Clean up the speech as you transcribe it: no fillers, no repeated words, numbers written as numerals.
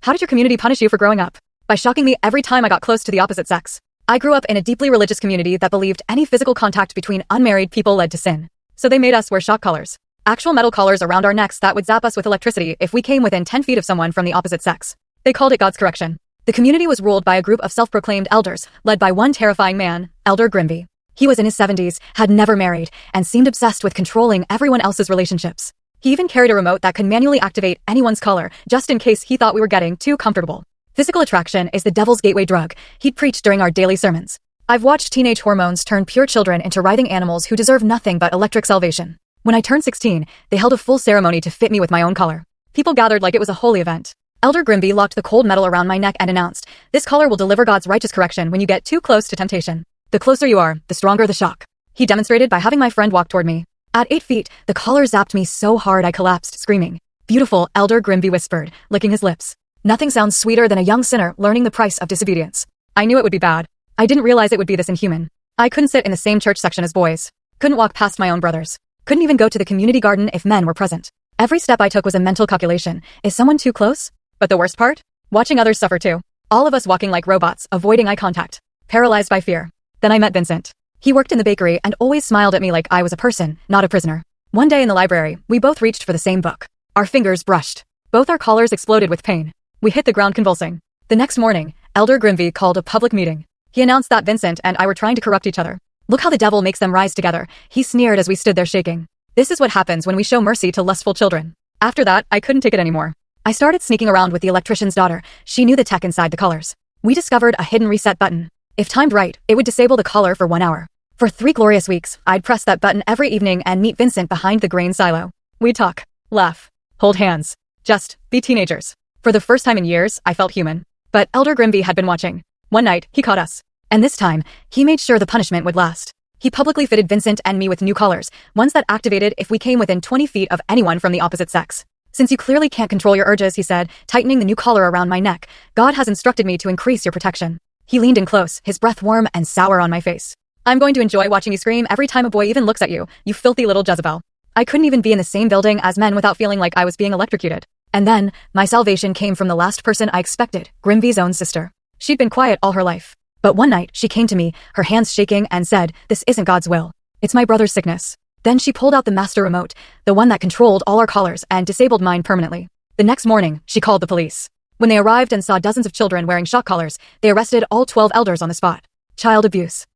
How did your community punish you for growing up? By shocking me every time I got close to the opposite sex. I grew up in a deeply religious community that believed any physical contact between unmarried people led to sin. So they made us wear shock collars. Actual metal collars around our necks that would zap us with electricity if we came within 10 feet of someone from the opposite sex. They called it God's correction. The community was ruled by a group of self-proclaimed elders, led by one terrifying man, Elder Grimby. He was in his 70s, had never married, and seemed obsessed with controlling everyone else's relationships. He even carried a remote that could manually activate anyone's collar, just in case he thought we were getting too comfortable. Physical attraction is the devil's gateway drug, he'd preach during our daily sermons. I've watched teenage hormones turn pure children into writhing animals who deserve nothing but electric salvation. When I turned 16, they held a full ceremony to fit me with my own collar. People gathered like it was a holy event. Elder Grimby locked the cold metal around my neck and announced, "This collar will deliver God's righteous correction when you get too close to temptation. The closer you are, the stronger the shock." He demonstrated by having my friend walk toward me. At 8 feet, the collar zapped me so hard I collapsed, screaming. "Beautiful," Elder Grimby whispered, licking his lips. Nothing sounds sweeter than a young sinner learning the price of disobedience. I knew it would be bad. I didn't realize it would be this inhuman. I couldn't sit in the same church section as boys. Couldn't walk past my own brothers. Couldn't even go to the community garden if men were present. Every step I took was a mental calculation. Is someone too close? But the worst part? Watching others suffer too. All of us walking like robots, avoiding eye contact. Paralyzed by fear. Then I met Vincent. He worked in the bakery and always smiled at me like I was a person, not a prisoner. One day in the library, we both reached for the same book. Our fingers brushed. Both our collars exploded with pain. We hit the ground convulsing. The next morning, Elder Grimby called a public meeting. He announced that Vincent and I were trying to corrupt each other. "Look how the devil makes them rise together," he sneered as we stood there shaking. "This is what happens when we show mercy to lustful children." After that, I couldn't take it anymore. I started sneaking around with the electrician's daughter. She knew the tech inside the collars. We discovered a hidden reset button. If timed right, it would disable the collar for 1 hour. For 3 glorious weeks, I'd press that button every evening and meet Vincent behind the grain silo. We'd talk, laugh, hold hands, just be teenagers. For the first time in years, I felt human. But Elder Grimby had been watching. One night, he caught us. And this time, he made sure the punishment would last. He publicly fitted Vincent and me with new collars, ones that activated if we came within 20 feet of anyone from the opposite sex. "Since you clearly can't control your urges," he said, tightening the new collar around my neck, "God has instructed me to increase your protection." He leaned in close, his breath warm and sour on my face. "I'm going to enjoy watching you scream every time a boy even looks at you, you filthy little Jezebel." I couldn't even be in the same building as men without feeling like I was being electrocuted. And then, my salvation came from the last person I expected, Grimby's own sister. She'd been quiet all her life. But one night, she came to me, her hands shaking, and said, "This isn't God's will. It's my brother's sickness." Then she pulled out the master remote, the one that controlled all our collars and disabled mine permanently. The next morning, she called the police. When they arrived and saw dozens of children wearing shock collars, they arrested all 12 elders on the spot. Child abuse.